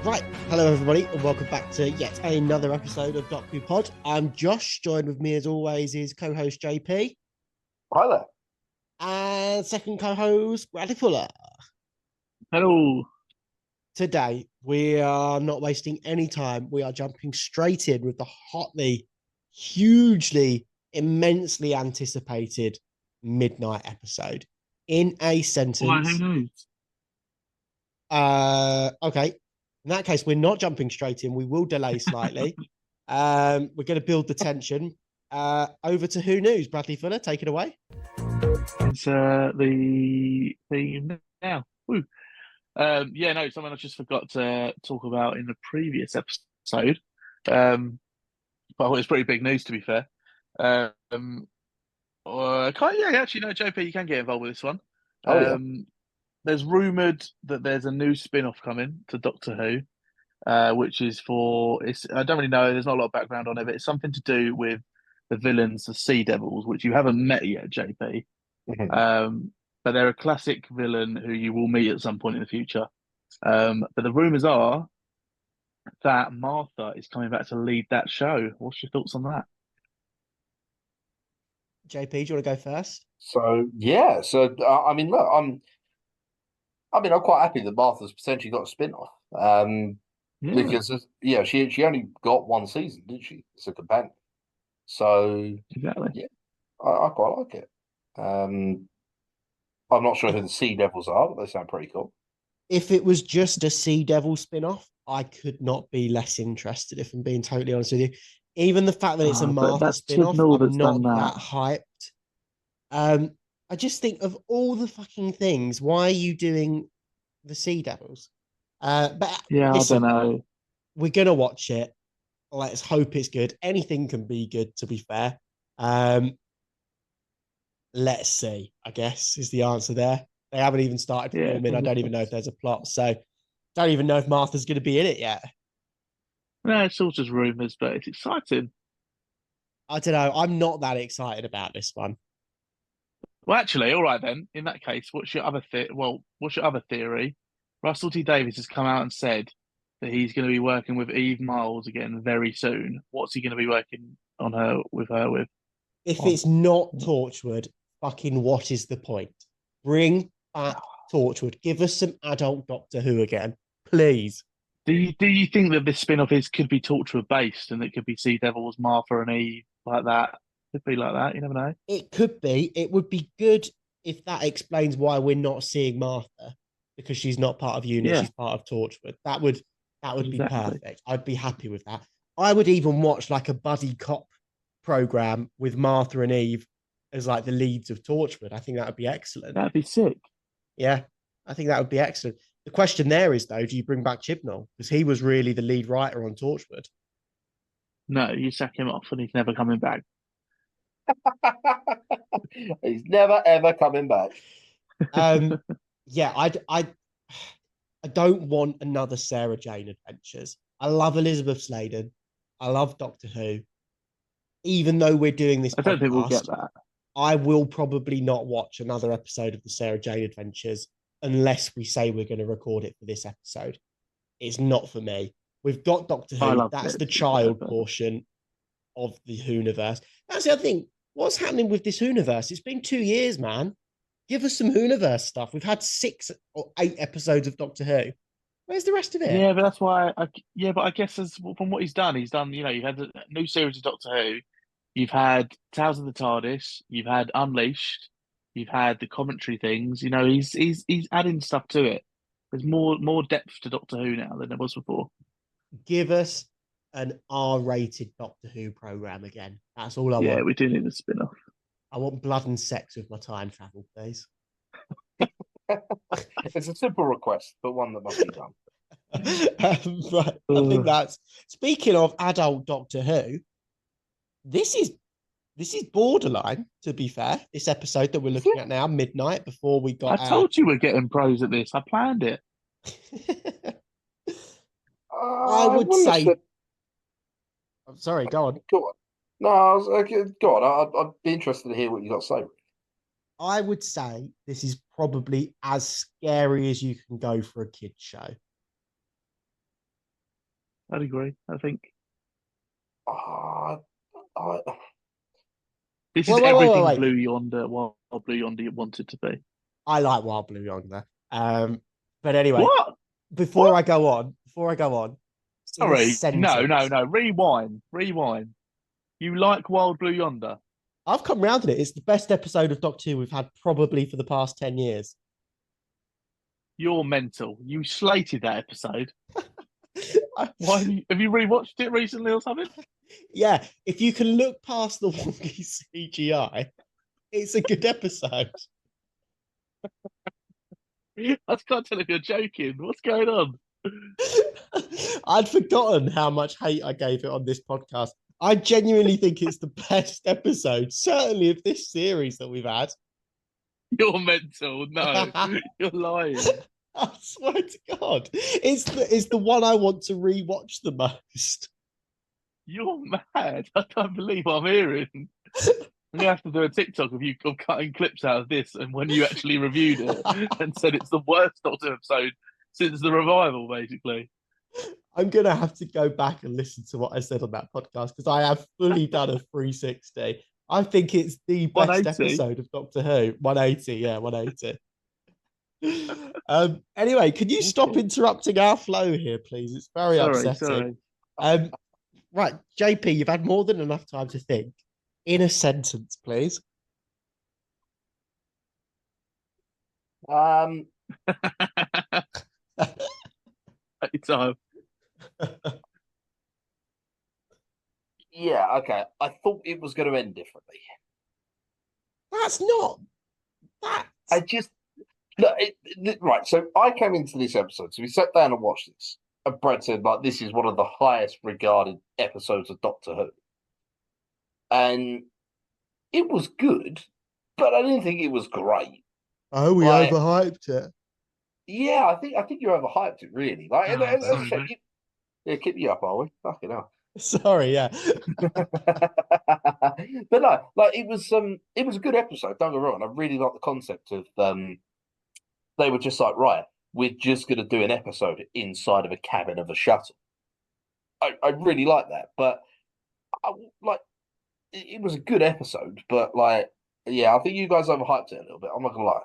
Right, hello everybody, and welcome back to yet another episode of Docu Pod. I'm Josh, joined with me as always is co-host JP, Hi there. and second co-host Bradley Fuller. Hello. Today, we are not wasting any time. We are jumping straight in with the hotly, hugely, immensely anticipated midnight episode. In a Why, who sentence, knows? okay. In that case, we're not jumping straight in. We will delay slightly. We're going to build the tension. Over to Who News. Bradley Fuller, take it away. It's the theme now. Woo. Yeah, no, something I just forgot to talk about in the previous episode. But it's pretty big news to be fair. Yeah, actually, no, JP, you can get involved with this one. Oh yeah. There's rumored that there's a new spin-off coming to Doctor Who, which is I don't really know, there's not a lot of background on it, but it's something to do with the villains, the Sea Devils, which you haven't met yet, JP. Mhm. But they're a classic villain who you will meet at some point in the future. But the rumors are that Martha is coming back to lead that show. What's your thoughts on that? JP, do you want to go first? So yeah. I mean, look, I'm quite happy that Martha's potentially got a spin-off. Yeah, Because she only got one season, didn't she? As a companion. So exactly. yeah, I quite like it. I'm not sure who the Sea Devils are, but they sound pretty cool. If it was just a Sea Devil spin-off, I could not be less interested, if I'm being totally honest with you. Even the fact that it's a But Martha that's spin-off, Chibnall I'm that's not done that. that hyped. Um, I just think of all the fucking things, why are you doing the Sea Devils? But Yeah, I don't listen, know. we're gonna watch it. Let's hope it's good. Anything can be good, to be fair. Um, let's see, I guess, is the answer there. They haven't even started Yeah, filming. I fingers don't even know if crossed. there's a plot. So don't even know if Martha's going to be in it yet. No, it's all just rumors, but it's exciting. I don't know. I'm not that excited about this one. Well, actually, all right then. In that case, what's your other theory? Russell T Davies has come out and said that he's going to be working with Eve Miles again very soon. What's he going to be working on her with? If On? it's not Torchwood, fucking what is the point? Bring back Torchwood. Give us some adult Doctor Who again, please. Do you think that this spin-off could be Torchwood based and it could be Sea Devils, Martha and Eve like that? Could be like that. You never know. It could be. It would be good if that explains why we're not seeing Martha because she's not part of Unit. Yeah, She's part of Torchwood. That would be exactly. perfect. I'd be happy with that. I would even watch like a buddy cop program with Martha and Eve as like the leads of Torchwood. I think that would be excellent. That'd be sick. Yeah, I think that would be excellent. The question there is though, do you bring back Chibnall because he was really the lead writer on Torchwood? No, you sack him off and he's never coming back. He's never ever coming back. Um, yeah, I don't want another Sarah Jane Adventures. I love Elizabeth Sladen. I love Doctor Who. Even though we're doing this I don't think we'll get podcast, that. I will probably not watch another episode of the Sarah Jane Adventures unless we say we're going to record it for this episode. It's not for me. We've got Doctor I Who. loved That's it, the to be fair, child but portion of the Whoniverse. That's the other thing. What's happening with this Whoniverse? It's been 2 years, man. Give us some Whoniverse stuff. We've had 6 or 8 episodes of Doctor Who. Where's the rest of it? yeah, but that's why. Yeah, but I guess from what he's done. You know, you've had a new series of Doctor Who, you've had Tales of the TARDIS, you've had Unleashed, you've had the commentary things. You know, he's adding stuff to it. There's more depth to Doctor Who now than there was before. Give us an R-rated Doctor Who program again. That's all I Yeah, want. we do need a spin-off. I want blood and sex with my time travel, please. It's a simple request, but one that must be done. Right, I think that's speaking of adult Doctor Who. This is this is borderline. To be fair, this episode that we're Is looking it? at now, midnight, before we I got our. told you we're getting pros at this. I planned it. I I would wouldn't have say. said. I'm sorry. Go on. Go on. No, I was, okay, go on. I'd be interested to hear what you got to say. I would say this is probably as scary as you can go for a kids show. I'd agree. I think Uh, I, this is Wait, wait, wait, wait, everything wait. Blue Yonder, Wild Blue Yonder wanted to be. I like Wild Blue Yonder. But anyway, What? before What? I go on, in a Sorry. No, no, sentence, no. Rewind. Rewind. You like Wild Blue Yonder? I've come round to it. It's the best episode of Doctor Who we've had probably for the past 10 years. You're mental. You slated that episode. I- Why have you rewatched it recently or something? yeah, if you can look past the wonky CGI, it's a good episode. I can't tell if you're joking. What's going on? I'd forgotten how much hate I gave it on this podcast. I genuinely think it's the best episode, certainly of this series that we've had. You're mental. No, you're lying. I swear to God, it's the one I want to rewatch the most. You're mad. I can't believe what I'm hearing. I'm gonna have to do a TikTok of you of cutting clips out of this and when you actually reviewed it and said it's the worst Doctor episode since the revival, basically. I'm gonna have to go back and listen to what I said on that podcast because I have fully done a 360. I think it's the best 180. episode of Doctor Who. 180, yeah, 180. Anyway, can you stop Okay. interrupting our flow here, please? It's very upsetting. Sorry. Right, JP, you've had more than enough time to think. In a sentence, please. So, yeah, okay. I thought it was going to end differently. That's not that. I just look right. So I came into this episode. So we sat down and watched this. And Brad said, like, this is one of the highest regarded episodes of Doctor Who. And it was good, but I didn't think it was great. Oh, we Like- overhyped it. Yeah, I think you overhyped it really. Like, Oh, as I sorry, said, mate. yeah, keep you up, are we? Fucking hell. Sorry, yeah. But no, like it was a good episode, don't get me wrong. I really like the concept of they were just like, right, we're just gonna do an episode inside of a cabin of a shuttle. I really like that. But like it was a good episode, but like yeah, I think you guys overhyped it a little bit. I'm not gonna lie.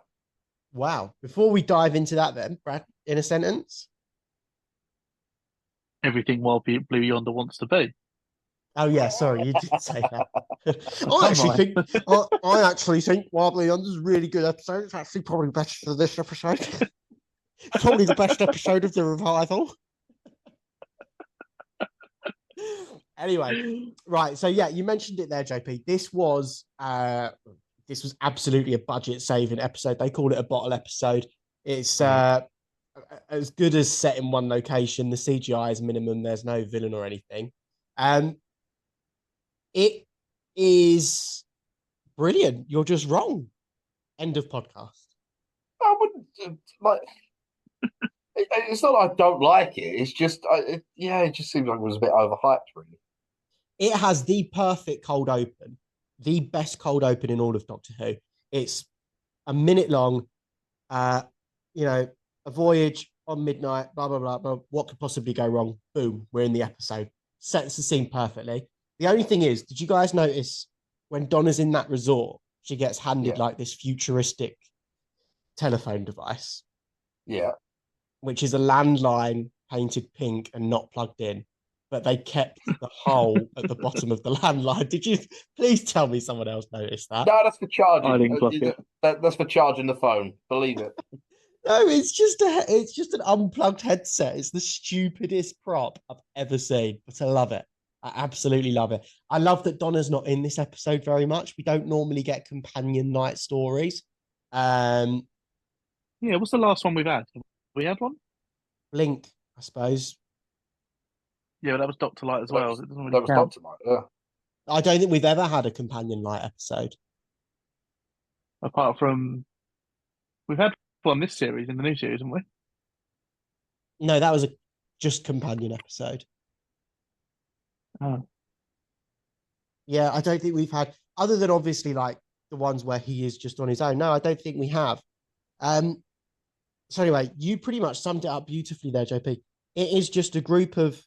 Wow. Before we dive into that, then, Brad, in a sentence. everything Wild Blue Yonder wants to be. Oh yeah, sorry, you did say that. Come on. I actually think Wild Blue Yonder's a really good episode. It's actually probably better than this episode. Probably the best episode of the revival. Anyway, right. So yeah, you mentioned it there, JP. This was absolutely a budget saving episode. They call it a bottle episode. It's as good as set in one location. The CGI is minimum. There's no villain or anything. It is brilliant. You're just wrong. End of podcast. I wouldn't like. It's not like I don't like it. It's just, it just seems like it was a bit overhyped, really. It has the perfect cold open, the best cold open in all of Doctor Who. It's a minute long. A voyage on midnight. Blah blah blah blah. What could possibly go wrong? Boom, we're in the episode. Sets the scene perfectly. The only thing is, did you guys notice when Donna's in that resort, she gets handed like this futuristic telephone device? Yeah. Which is a landline painted pink and not plugged in, but they kept the hole at the bottom of the landline. Did you please tell me someone else noticed that? No, that's for charging. I didn't clock it. That's for charging the phone. Believe it. No, it's just an unplugged headset. It's the stupidest prop I've ever seen, but I love it. I absolutely love it. I love that Donna's not in this episode very much. We don't normally get companion night stories. Yeah, what's the last one we've had? We had one? Blink, I suppose. Yeah, but that was Doctor Light as well. It doesn't really That was count. Doctor Light, yeah. I don't think we've ever had a companion light episode. Apart from we've had one this series in the new series, haven't we? No, that was a just companion episode. Oh. Yeah, I don't think we've had, other than obviously like the ones where he is just on his own. No, I don't think we have. So anyway, you pretty much summed it up beautifully there, JP. It is just a group of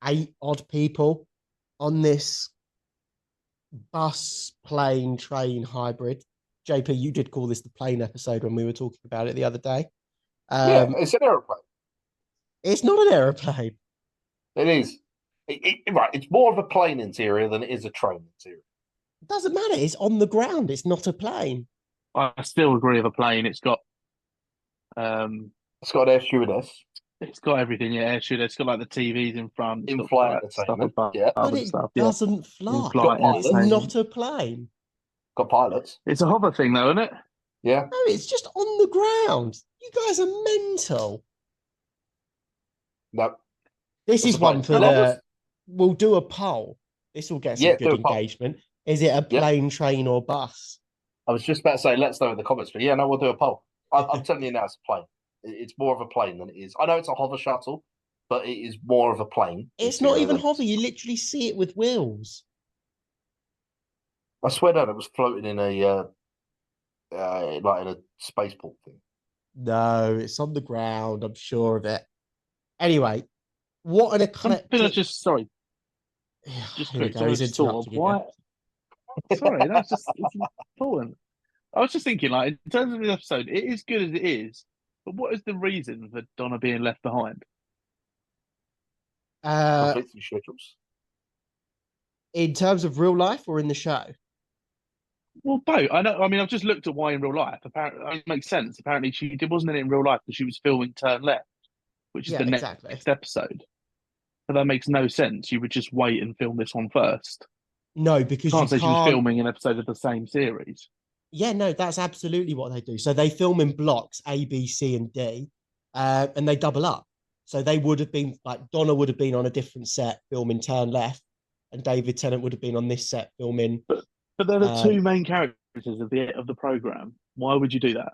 8 odd people on this bus, plane, train hybrid. JP, you did call this the plane episode when we were talking about it the other day. Yeah, it's an aeroplane. It's not an aeroplane. It is. Right, it's more of a plane interior than it is a train interior. It doesn't matter. It's on the ground. It's not a plane. I still agree with a plane. Um, It's got an air stewardess, it's got everything. Yeah, sure. It's got like the TVs in front. It's got in-flight like, stuff entertainment. above Yeah, But and it stuff. Yeah, doesn't fly. in-flight It's entertainment. not a plane. got pilots. It's a hover thing, though, isn't it? Yeah, No, it's just on the ground. You guys are mental. no. This It's is a plane. one for the. We'll do a poll. This will get some Yeah, good do a poll. engagement. Is it a Yeah. plane, train, or bus? I was just about to say, let us know in the comments, but yeah, no, we'll do a poll. I'm telling you now, it's a plane. It's more of a plane than it is. I know it's a hover shuttle, but it is more of a plane. It's not even hover. You literally see it with wheels. I swear that it was floating in a like in a spaceport thing. No, it's on the ground. I'm sure of it. Anyway, what an Something eclectic. I just sorry, just Here we quick. go. So I He's just thought of interrupting why. again. Sorry, that's just it's important. I was just thinking, like in terms of the episode, it is good as it is, but what is the reason for Donna being left behind? Conflicting schedules. In terms of real life or in the show? Well, both. I know. I mean, I've just looked at why in real life. Apparently, it makes sense. Apparently, she wasn't in it in real life because she was filming Turn Left, which is Yeah, the exactly. next episode. But that makes no sense. You would just wait and film this one first. No, because You you can't say can't. she was filming an episode of the same series. Yeah, no, that's absolutely what they do. So they film in blocks A, B, C, and D, and they double up. So they would have been like Donna would have been on a different set filming Turn Left, and David Tennant would have been on this set filming. But they're the two main characters of the program. Why would you do that?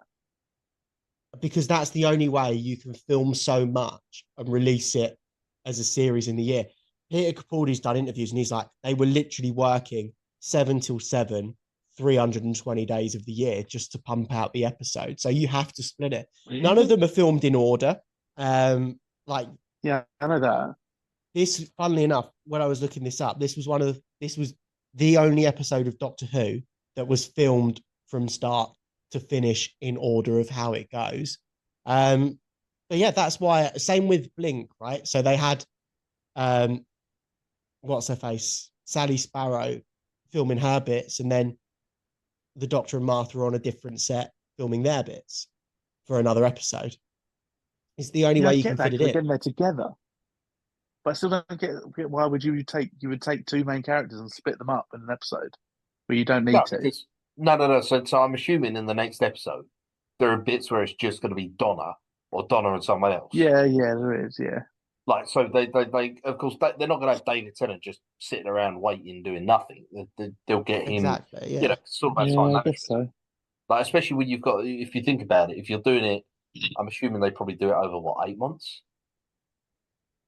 Because that's the only way you can film so much and release it as a series in the year. Peter Capaldi's done interviews and he's like, they were literally working 7 till 7, 320 days of the year just to pump out the episode. So you have to split it. Really? None of them are filmed in order. Like, yeah, I know that. This, funnily enough, when I was looking this up, this was the only episode of Doctor Who that was filmed from start to finish in order of how it goes. But yeah, that's why. Same with Blink, right? So they had, what's her face, Sally Sparrow, filming her bits, and then the Doctor and Martha are on a different set filming their bits for another episode. It's the only way you can fit it in. Again, they're together. But I still don't get why would you would take two main characters and split them up in an episode where you don't need to. No. So I'm assuming in the next episode there are bits where it's just going to be Donna or Donna and someone else. Yeah, there is. Yeah, like so they of course they're not going to have David Tennant just sitting around waiting doing nothing. They'll get him exactly. Yeah, sort of time I management. guess so. Like especially when you've got, if you think about it, if you're doing it, I'm assuming they probably do it over what, 8 months.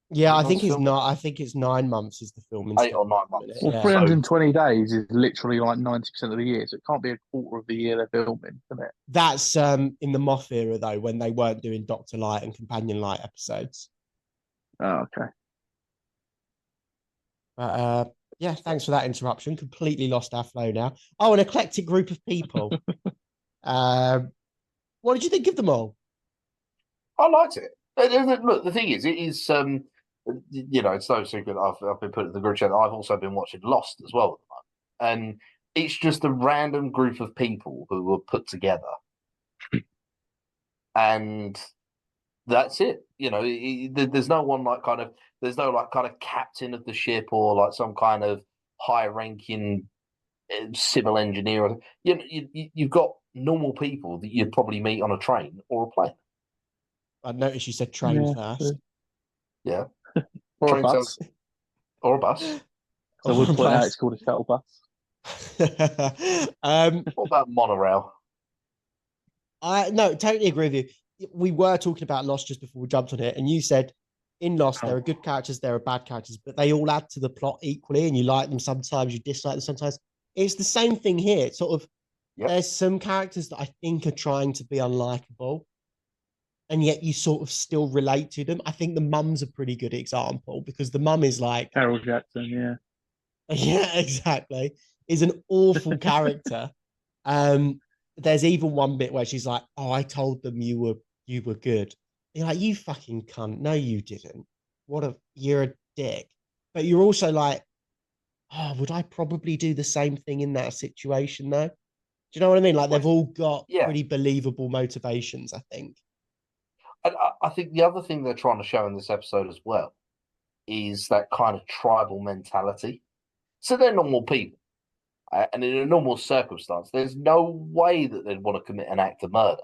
Yeah, I think it's not. I think it's 9 months is the filming. 8 or 9 months. Well, 320 days is literally like 90% of the year, so it can't be a quarter of the year they're filming, can it? That's in the Moff era though, when they weren't doing Doctor Light and Companion Light episodes. Oh, okay. But yeah, thanks for that interruption. Completely lost our flow now. Oh, an eclectic group of people. What did you think of them all? I liked it. Look, the thing is, it is it's no secret. I've been put in the group chat. I've also been watching Lost as well, and it's just a random group of people who were put together, and that's it. There's no one there's no captain of the ship or like some kind of high-ranking civil engineer. You've got normal people that you'd probably meet on a train or a plane. I noticed you said train first. Yeah. Or train a bus. Or a bus. So we'll point out it's called a shuttle bus. What about monorail? No, totally agree with you. We were talking about Lost just before we jumped on it, and you said in Lost there are good characters, there are bad characters, but they all add to the plot equally, and you like them sometimes, you dislike them sometimes. It's the same thing here. It's sort of there's some characters that I think are trying to be unlikable, and yet you sort of still relate to them. I think the mum's a pretty good example because the mum is like, Carol Jackson, yeah. yeah, exactly, is an awful character. There's even one bit where she's like, "Oh, I told them you were good." You're like, "You fucking cunt! No, you didn't. You're a dick." But you're also like, "Oh, would I probably do the same thing in that situation though?" Do you know what I mean? Like they've all got Yeah. pretty believable motivations, I think. And I think the other thing they're trying to show in this episode as well is that kind of tribal mentality. So they're normal people. And in a normal circumstance, there's no way that they'd want to commit an act of murder.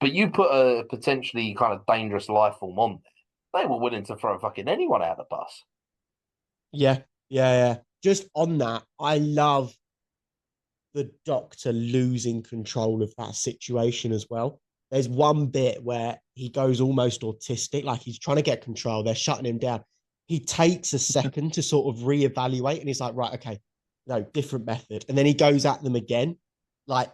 But you put a potentially kind of dangerous life form on there, they were willing to throw fucking anyone out of the bus. Yeah, yeah. Just on that, I love the doctor losing control of that situation as well. There's one bit where he goes almost autistic, like he's trying to get control. They're shutting him down. He takes a second to sort of reevaluate, and he's like, right, okay, no, different method. And then he goes at them again. Like,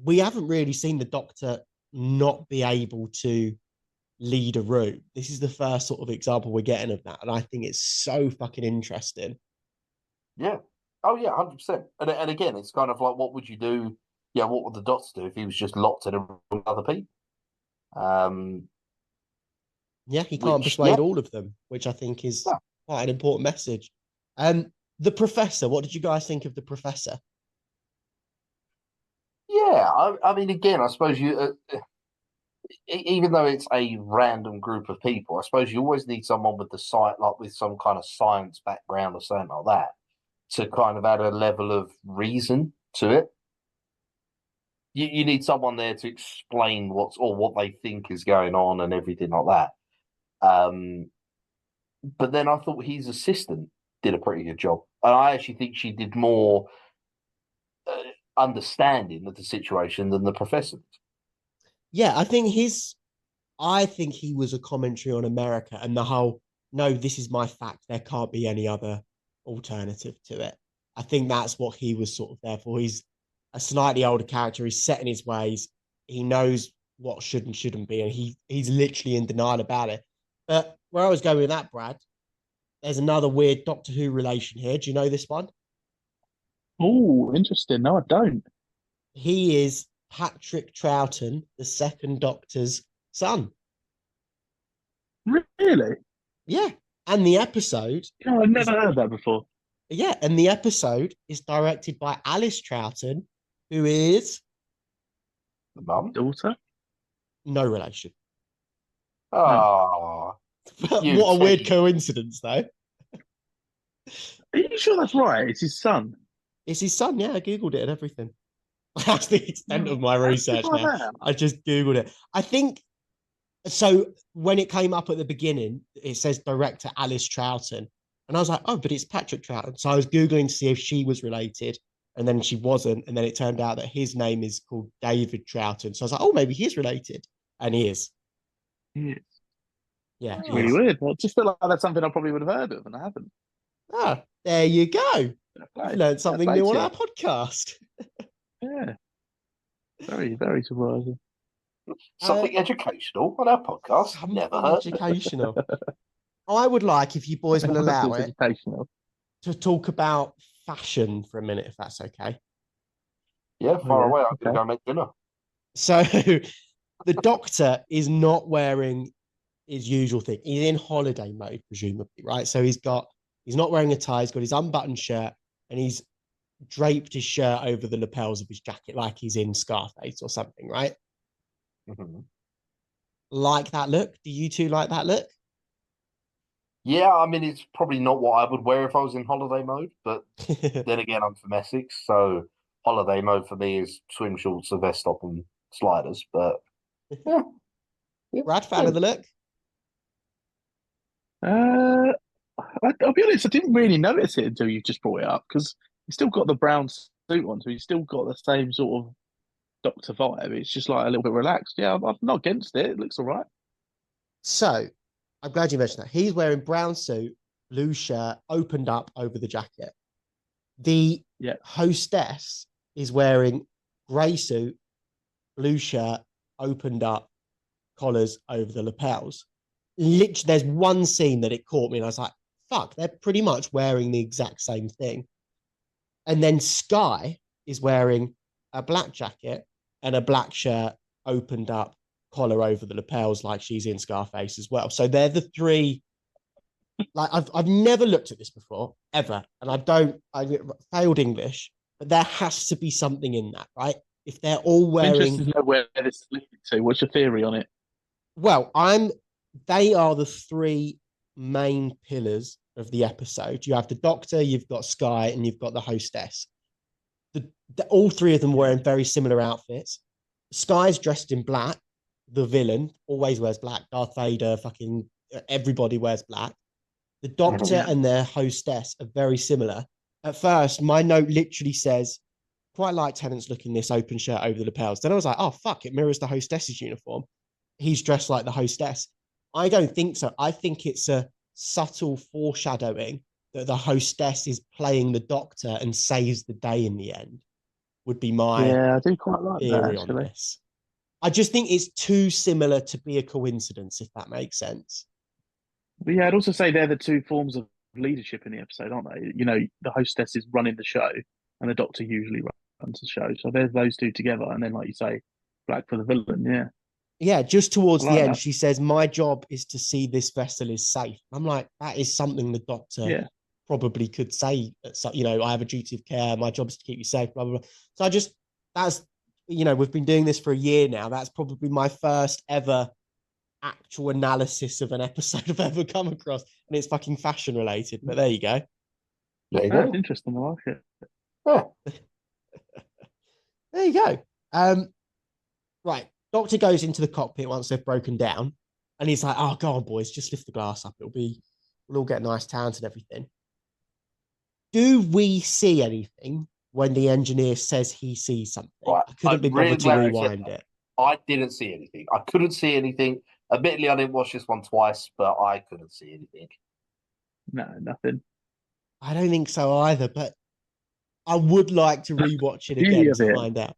we haven't really seen the doctor not be able to lead a room. This is the first sort of example we're getting of that. And I think it's so fucking interesting. Yeah. Oh, yeah, 100%. And again, it's kind of like, what would you do? Yeah, what would the doctor do if he was just locked in a room with other people? Yeah, he can't persuade all of them, which I think is quite an important message. The professor, what did you guys think of the professor? Yeah, I mean, again, I suppose even though it's a random group of people, I suppose you always need someone with with some kind of science background or something like that to kind of add a level of reason to it. You need someone there to explain what they think is going on and everything like that. But then I thought his assistant did a pretty good job, and I actually think she did more understanding of the situation than the professor did. Yeah, I think he was a commentary on America and the whole, no, this is my fact. There can't be any other alternative to it. I think that's what he was sort of there for. He's a slightly older character. He's set in his ways. He knows what should and shouldn't be, and he's literally in denial about it. But where I was going with that, Brad, there's another weird Doctor Who relation here. Do you know this one? Oh, interesting. No, I don't. He is Patrick Troughton, the second Doctor's son. Really? Yeah. And the episode. No, I've never heard that before. Yeah. And the episode is directed by Alice Troughton, who is The mum? Daughter? no relation. Oh, But what a weird coincidence, though. Are you sure that's right? It's his son. It's his son. Yeah. I Googled it and everything. That's the extent of my research now. I just Googled it. I think so. When it came up at the beginning, it says director Alice Troughton. And I was like, oh, but it's Patrick Troughton. So I was Googling to see if she was related. And then she wasn't. And then it turned out that his name is called David Troughton. So I was like, oh, maybe he's related. And he is. He is. Yeah. That's really weird. Well, I just feel like that's something I probably would have heard of, and I haven't. Ah, there you go. I've learned something new on our podcast. Yeah. Very, very surprising. Something educational on our podcast. Never heard. Educational. I would like, if you boys will allow it, to talk about fashion for a minute, if that's okay. Yeah, far away. I'm going to go make dinner. So the Doctor is not wearing his usual thing. He's in holiday mode, presumably, right? So he's not wearing a tie. He's got his unbuttoned shirt and he's draped his shirt over the lapels of his jacket like he's in Scarface or something, right? Mm-hmm. Like that look? Do you two like that look? Yeah, I mean, it's probably not what I would wear if I was in holiday mode, but then again, I'm from Essex, so holiday mode for me is swim shorts, a vest top, and sliders. But yeah, Brad, fan of the look? I'll be honest, I didn't really notice it until you just brought it up because he's still got the brown suit on, so he's still got the same sort of Doctor vibe. It's just like a little bit relaxed. Yeah, I'm not against it. It looks all right. So I'm glad you mentioned that. He's wearing brown suit, blue shirt, opened up over the jacket. The hostess is wearing grey suit, blue shirt, opened up, collars over the lapels. Literally, there's one scene that it caught me, and I was like, fuck, they're pretty much wearing the exact same thing. And then Sky is wearing a black jacket and a black shirt, opened up, collar over the lapels, like she's in Scarface as well. So they're the three. Like I've never looked at this before ever, and I failed English, but there has to be something in that, right? If they're all I'm wearing, interested to know where this is linked to. What's your theory on it? well, they are the three main pillars of the episode. You have the Doctor, you've got Sky, and you've got the hostess. All three of them wearing very similar outfits. Sky's dressed in black. The villain always wears black. Darth Vader, fucking everybody wears black. The Doctor and their hostess are very similar. At first, my note literally says, quite like Tennant's look in this open shirt over the lapels. Then I was like, oh, fuck, it mirrors the hostess's uniform. He's dressed like the hostess. I don't think so. I think it's a subtle foreshadowing that the hostess is playing the Doctor and saves the day in the end, would be my I do quite like that, theory on actually. this. I just think it's too similar to be a coincidence, if that makes sense. But yeah, I'd also say they're the two forms of leadership in the episode, aren't they? You know, the hostess is running the show, and the Doctor usually runs the show. So there's those two together, and then, like you say, black for the villain. Yeah, Yeah, just towards I the like end, that. she says, my job is to see this vessel is safe. I'm like, that is something the Doctor Yeah, probably could say. You know, I have a duty of care. My job is to keep you safe, blah, blah, blah. So that's, you know, we've been doing this for a year now. That's probably my first ever actual analysis of an episode I've ever come across. And it's fucking fashion related, but there you go. There you that's go. interesting. I like it. Oh, There you go. Right. Doctor goes into the cockpit once they've broken down, and he's like, oh, go on, boys, just lift the glass up. We'll all get nice towns and everything. Do we see anything when the engineer says he sees something? right. I couldn't be I'm really bothered to glad you said rewind that. it. I didn't see anything. I couldn't see anything. Admittedly, I didn't watch this one twice, but I couldn't see anything. No, nothing. I don't think so either, but I would like to That's rewatch it the beauty again of to it. find out.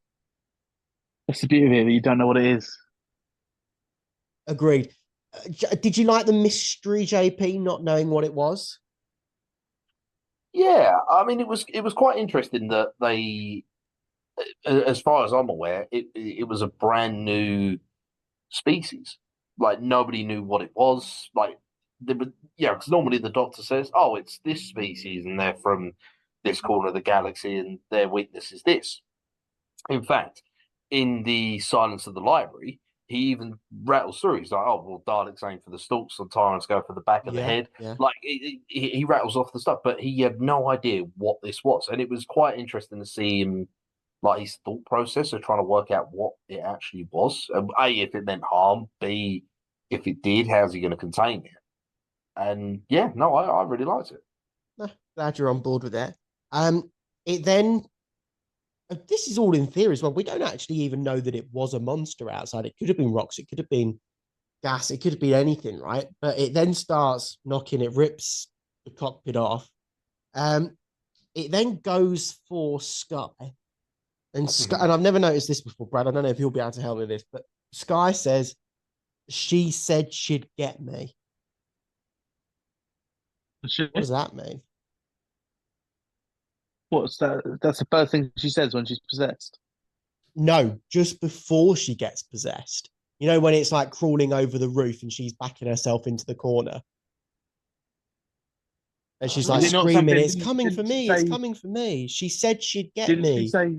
That's the beauty of it. That you don't know what it is. Agreed. Did you like the mystery, JP, not knowing what it was? Yeah, I mean, it was quite interesting that they, as far as I'm aware, it was a brand new species. Like nobody knew what it was. Like, yeah, because normally the Doctor says, "Oh, it's this species, and they're from this corner of the galaxy, and their weakness is this." In fact, in the Silence of the Library, he even rattles through. He's like, "Oh, well, Daleks aim for the stalks, and Tyrants go for the back of the Yeah, head." yeah. Like he rattles off the stuff, but he had no idea what this was, and it was quite interesting to see him, like his thought process of trying to work out what it actually was. A, if it meant harm. B, if it did, how's he going to contain it? And yeah, no, I really liked it. Glad you're on board with that. It then this is all in theory as well. We don't actually even know that it was a monster outside. It could have been rocks, it could have been gas, it could have been anything, right? But it then starts knocking, it rips the cockpit off. It then goes for Sky. And Sky, and I've never noticed this before, Brad. I don't know if you'll be able to help me with this, but Sky says she said she'd get me. What does that mean? What's that? That's the first thing she says when she's possessed. No, just before she gets possessed. You know, when it's like crawling over the roof and she's backing herself into the corner. And she's like Is it not screaming, something? it's coming for Didn't she me, it's say? coming for me. She said she'd get Didn't she me. say?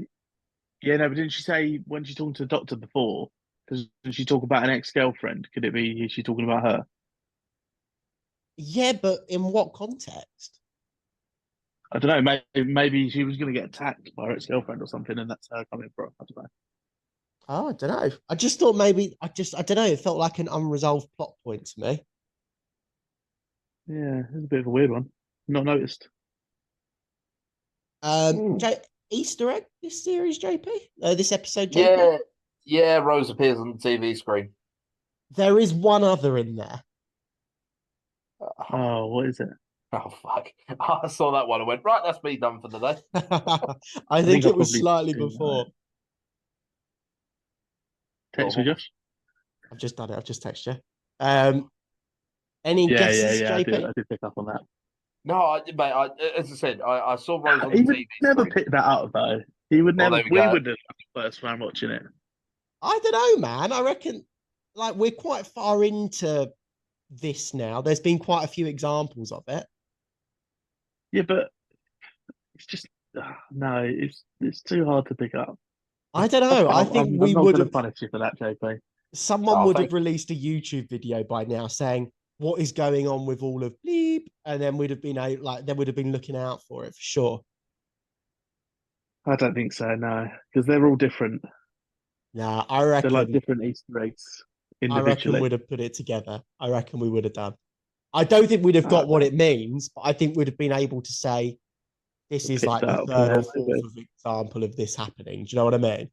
Yeah, no, but didn't she say when she's talking to the Doctor before? Does she talk about an ex-girlfriend? Could it be? Is she talking about her? Yeah, but in what context? I don't know. Maybe she was going to get attacked by her ex-girlfriend or something, and that's her coming from. I don't know. Oh, I don't know. I just thought maybe, I don't know. It felt like an unresolved plot point to me. Yeah, it's a bit of a weird one. Not noticed. Easter egg this series, JP? This episode, JP? Yeah, yeah. Rose appears on the TV screen. There is one other in there. Oh, what is it? Oh fuck! I saw that one and went, right, that's me done for the day. I think I it was probably slightly do know before. it. Text me, Josh. I've just done it. I've just texted you. Any guesses, I JP? did pick up on that. No, mate, as I said, I saw Rose on He the would TV never screen. pick that up though. He would Well, never. there we We go. would have first round watching it. I don't know, man. I reckon like we're quite far into this now. There's been quite a few examples of it. Yeah, but it's just no. It's too hard to pick up. I don't know. I think I'm we not would going to have. punish you for that, JP. Someone Oh, would thank have released a YouTube video by now saying what is going on with all of bleep, and then we'd have been like, they would have been looking out for it for sure. I don't think so. No, because they're all different. Nah, I They're like reckon. different Easter eggs I reckon individually. we'd have put it together. I reckon we would have done. I don't think we'd have got what it means, but I think we'd have been able to say this is Picked like the up, third yeah, or fourth of example of this happening. Do you know what I mean?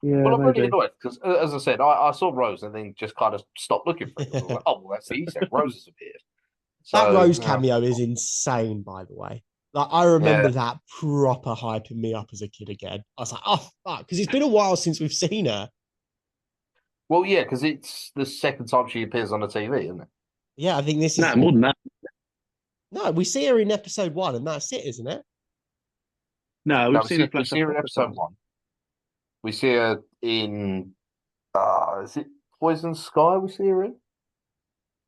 Yeah, Well, I'm really maybe. annoyed because, as I said, I saw Rose and then just kind of stopped looking for it. I was like, oh, well, that's the Easter egg. Rose has appeared. That So, Rose cameo is insane, by the way. Like I remember yeah. that proper hyping me up as a kid again. I was like, oh fuck, because it's been a while since we've seen her. Well, yeah, because it's the second time she appears on the TV, isn't it? Yeah, I think this is More than that. no. We see her in episode 1, and that's it, isn't it? No, No, we've seen her we flash see up her in episode times. 1. We see her in, is it Poison Sky we see her in?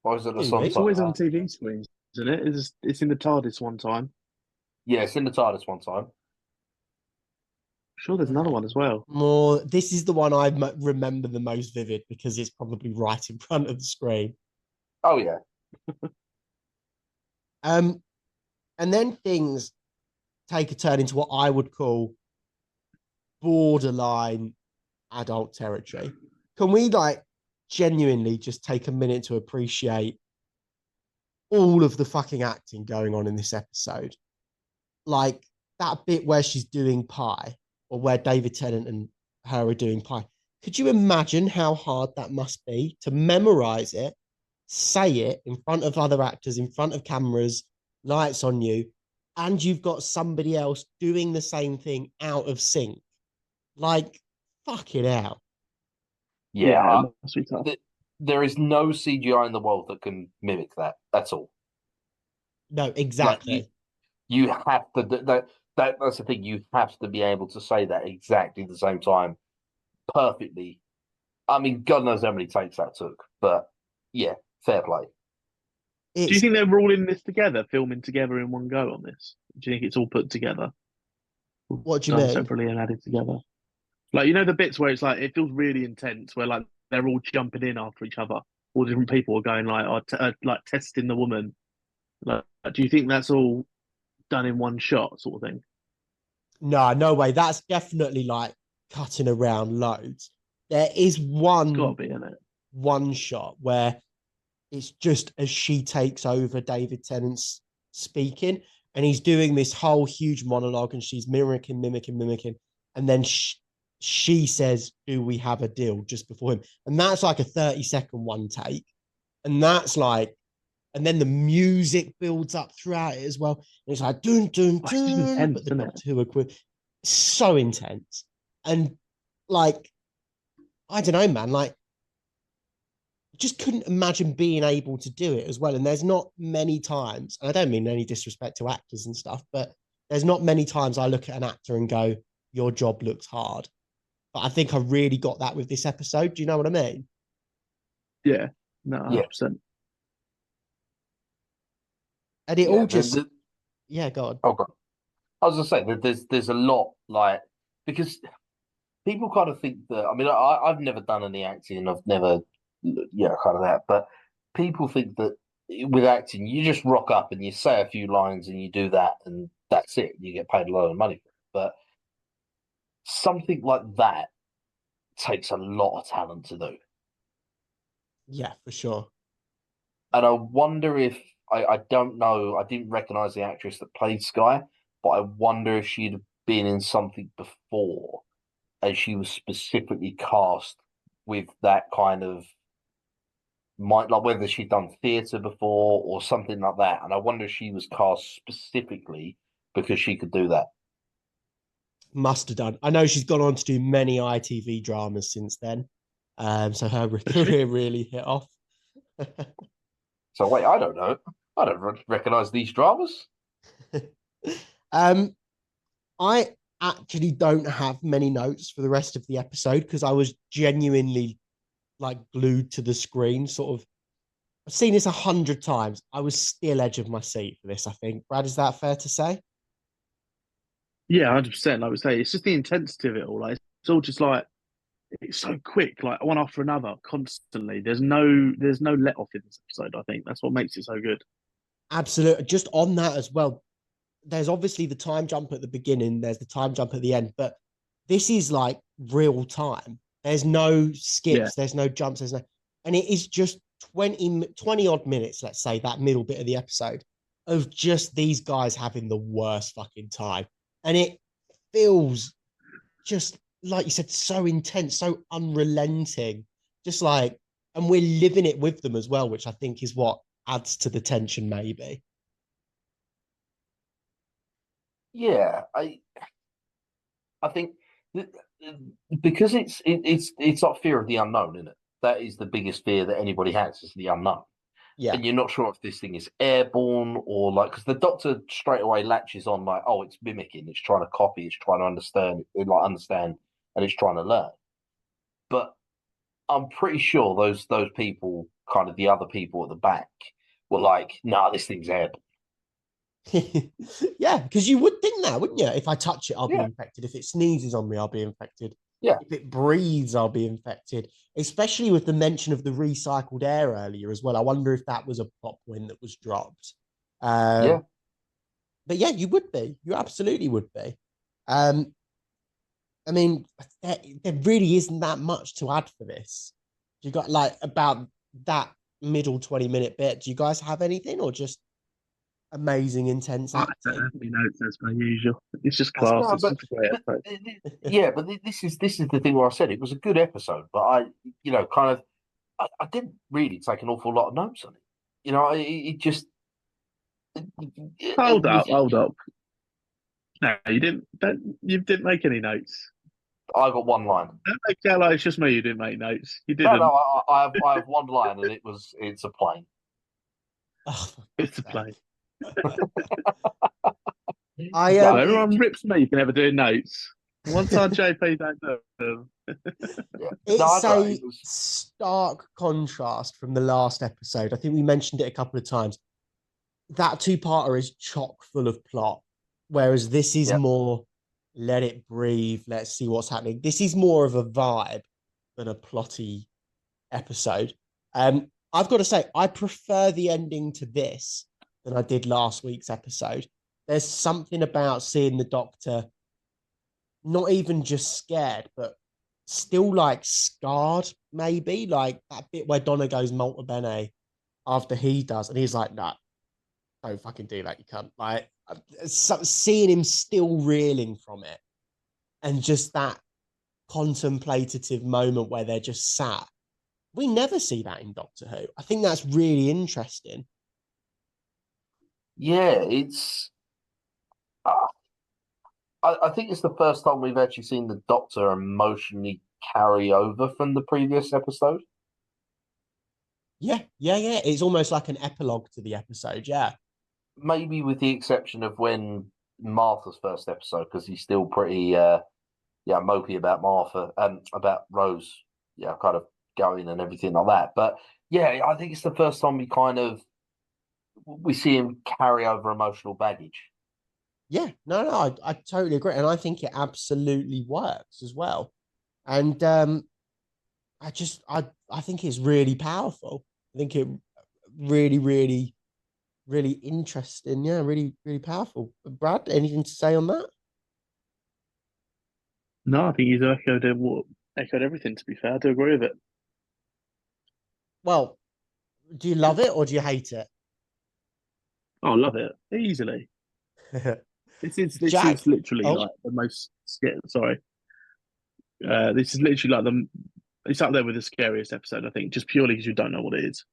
Or is it the Do Sun we? It's always on Song? TV screens, isn't it? It's in the TARDIS one time. Yeah, it's in the TARDIS one time. Sure, there's another one as well. More. This is the one I remember the most vivid because it's probably right in front of the screen. Oh, yeah. And then things take a turn into what I would call borderline adult territory. Can we like genuinely just take a minute to appreciate all of the fucking acting going on in this episode? Like that bit where she's doing pie, or where David Tennant and her are doing pie. Could you imagine how hard that must be to memorize it, say it in front of other actors, in front of cameras, lights on you, and you've got somebody else doing the same thing out of sync? Like, fuck it out. Yeah, it must be tough. there is no CGI in the world that can mimic that. That's all. No, exactly. Like you have to. That's the thing. You have to be able to say that exactly the same time, perfectly. I mean, God knows how many takes that took, but yeah, fair play. Do you think they're all in this together, filming together in one go on this? Do you think it's all put together? What do you Done mean? separately and added together? Like, you know, the bits where it's like, it feels really intense, where like they're all jumping in after each other. All different people are going like testing the woman. Like, do you think that's all done in one shot, sort of thing? No way. That's definitely like cutting around loads. There is It's got to one be in it. one shot where it's just as she takes over David Tennant's speaking, and he's doing this whole huge monologue, and she's mimicking, and then she says, "Do we have a deal?" just before him, and that's like a 30-second one take, and that's like, and then the music builds up throughout it as well. And it's like dun dun Oh, it's just dun, intense, but the isn't it? Doctor Who equivalent, so intense, and like, I don't know, man, like, just couldn't imagine being able to do it as well. And there's not many times, and I don't mean any disrespect to actors and stuff, but there's not many times I look at an actor and go, your job looks hard. But I think I really got that with this episode. Do you know what I mean? Yeah, no, Yeah. 100%. And it Yeah, all just, yeah, go on. Oh, God. I was gonna say that there's a lot, like, because people kind of think that. I mean, I've never done any acting. I've never, kind of that. But people think that with acting, you just rock up and you say a few lines and you do that, and that's it. You get paid a lot of money for it. But something like that takes a lot of talent to do. Yeah, for sure. And I wonder if I don't know. I didn't recognize the actress that played Sky, but I wonder if she'd been in something before, and she was specifically cast with that kind of mind, like whether she'd done theatre before or something like that. And I wonder if she was cast specifically because she could do that. Must have done. I know she's gone on to do many ITV dramas since then. So her career really hit off. So wait, I don't know. I don't recognize these dramas. um, I actually don't have many notes for the rest of the episode because I was genuinely like glued to the screen. Sort of, I've seen this 100 times. I was still edge of my seat for this. I think, Brad, is that fair to say? Yeah, 100%. I would say it's just the intensity of it all. Like it's all just like it's so quick, like one after another, constantly. There's no let off in this episode. I think that's what makes it so good. Absolutely. Just on that as well, there's obviously the time jump at the beginning, there's the time jump at the end, but this is like real time. There's no Yeah, skips, there's no jumps, and it is just 20 odd minutes, let's say, that middle bit of the episode of just these guys having the worst fucking time. And it feels just like you said, so intense, so unrelenting, just like, and we're living it with them as well, which I think is what adds to the tension, maybe. Yeah, I think because it's not fear of the unknown, isn't it? That is the biggest fear that anybody has is the unknown. Yeah. And you're not sure if this thing is airborne or like because the doctor straight away latches on like, oh, it's mimicking, it's trying to copy, it's trying to understand, and it's trying to learn. But I'm pretty sure those people, kind of the other people at the back, were like, nah, this thing's airborne. Yeah, because you would think that, wouldn't you? If I touch it, I'll be Yeah, infected. If it sneezes on me, I'll be infected. yeah, If it breathes, I'll be infected. Especially with the mention of the recycled air earlier as well. I wonder if that was a plot point that was dropped. yeah. But yeah, you would be. You absolutely would be. Um, I mean, there really isn't that much to add for this. You got like about that middle 20-minute bit. Do you guys have anything or just amazing, intense I don't acting? have any notes as per usual. It's just That's class. No, It's but, just a great but episode. yeah, but this is the thing where I said it was a good episode, but kind of I didn't really take an awful lot of notes on it. It just Hold it was. up, hold up. No, you didn't. You didn't make any notes. I got one line. Don't make it out like it's just me. You didn't make notes. You No, didn't. I have one line, and it's a plane. Oh, It's a play. I No, No, everyone rips me for never doing notes. One time JP don't do them. yeah, no, I it's don't. a It was stark contrast from the last episode. I think we mentioned it a couple of times. That two-parter is chock full of plot, whereas this is yeah, more let it breathe, let's see what's happening. This is more of a vibe than a plotty episode. I've got to say, I prefer the ending to this than I did last week's episode. There's something about seeing the doctor not even just scared, but still like scarred, maybe. Like that bit where Donna goes Malta Bene after he does, and he's like, nah, don't fucking do that, you can't. Like, seeing him still reeling from it, and just that contemplative moment where they're just sat. We never see that in Doctor Who. I think that's really interesting. yeah. It's. Uh, I think it's the first time we've actually seen the Doctor emotionally carry over from the previous episode. Yeah, yeah, yeah. It's almost like an epilogue to the episode. Yeah. Maybe with the exception of when Martha's first episode, because he's still pretty mopey about Martha and about Rose, kind of going and everything like that. But yeah, I think it's the first time we see him carry over emotional baggage. Yeah, no, I totally agree. And I think it absolutely works as well. And I think it's really powerful. I think it really, really, really interesting. Yeah, really, really powerful. Brad, anything to say on that? No, I think he's echoed everything. To be fair, I do agree with it. Well, do you love it or do you hate Oh, I love it easily. it? This Jack. is literally Oh, like the most scary. Sorry, this is literally like the. It's up there with the scariest episode, I think, just purely because you don't know what it is.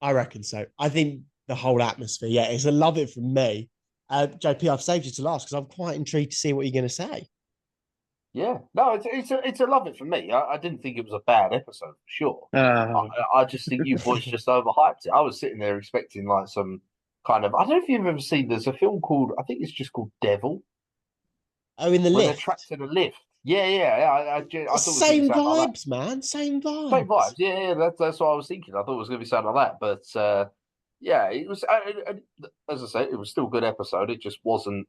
I reckon so. I think the whole atmosphere, yeah, it's a love it from me. JP, I've saved you to last because I'm quite intrigued to see what you're going to say. Yeah, no, it's a love it for me. I didn't think it was a bad episode for sure. Uh, I just think you boys just overhyped it. I was sitting there expecting like some kind of, I don't know if you've ever seen. There's a film called, I think it's just called Devil, Oh, in the where they're lift. trapped in a lift. Yeah. I thought it was going to be Same something like vibes, man. Same that. Same vibes. vibes. Yeah. That's what I was thinking. I thought it was going to be something like that, but yeah, it was. As I said, it was still a good episode. It just wasn't.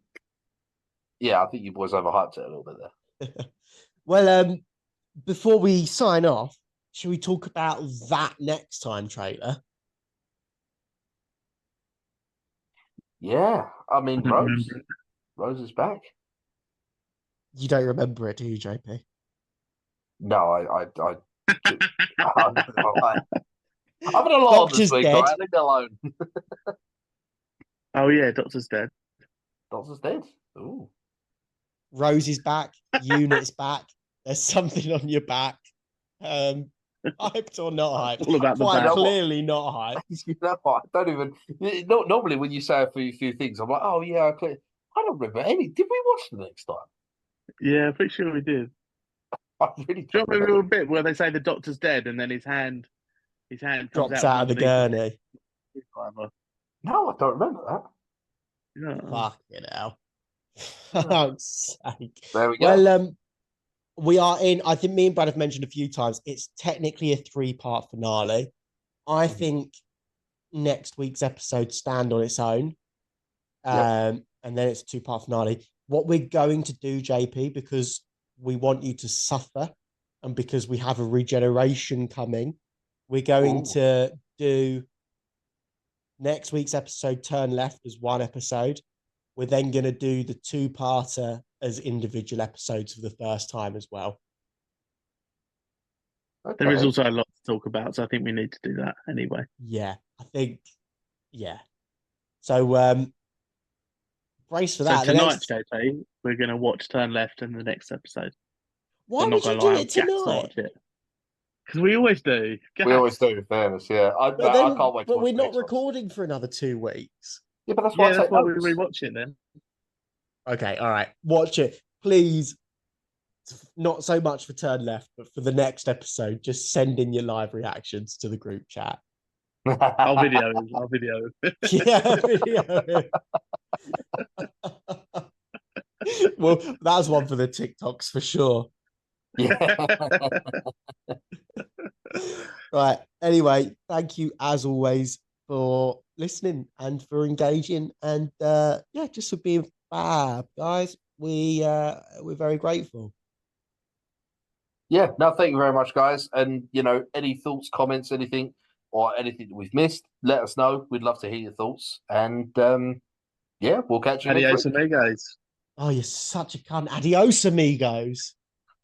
Yeah, I think you boys overhyped it a little bit there. Well, before we sign off, should we talk about that next time trailer? Yeah, I mean, I don't remember it. Rose is back. You don't remember it, do you, JP? No, I'm not gonna lie. I've been a lot on this Doctor's week, dead. all right? Leave me alone. Oh yeah, Doctor's dead. Doctor's dead. Ooh. Rose is back. Unit's back. There's something on your back. Hyped or not hyped? All about the Quite back. clearly not hyped. You know what? I don't even. Normally, when you say a few things, I'm like, oh yeah, I don't remember any. Did we watch the next time? Yeah, pretty sure we did. I really Do you don't remember remember. a bit where they say the Doctor's dead and then his hand comes Drops out out of the underneath gurney. it? Whatever. No, I don't remember that. Yeah. Fucking hell. Fuck's sake. There we go. Well, we are in. I think me and Brad have mentioned a few times. It's technically a 3-part finale. I think next week's episode stand on its own. And then it's a 2-part finale. What we're going to do, JP, because we want you to suffer and because we have a regeneration coming, we're going to do next week's episode Turn Left as one episode. We're then going to do the 2-parter as individual episodes for the first time as well. Okay. There is also a lot to talk about, so I think we need to do that anyway. Yeah, I think, yeah. So, brace for So that. tonight, JP, we're going to watch Turn Left in the next episode. Why I'm would not you gonna do lie, it I'll gas tonight? watch it. Because we always do. We always do, in fairness, yeah. I can't wait to But watch we're the not next one. recording for another 2 weeks. Yeah, but that's why Yeah, I that's take why we notes. rewatch it then. Okay, all right. Watch it. Please, not so much for Turn Left, but for the next episode, just send in your live reactions to the group chat. I'll video it. I'll video it. Yeah, video. Well, that's one for the TikToks for sure. Yeah. Right. Anyway, thank you as always for listening and for engaging and yeah, just for being fab, guys. We're very grateful. Yeah, no, thank you very much, guys. And any thoughts, comments, anything, or anything that we've missed, let us know. We'd love to hear your thoughts. And yeah, we'll catch you next Adios, week. amigos. Oh, you're such a cunt. Adios, amigos.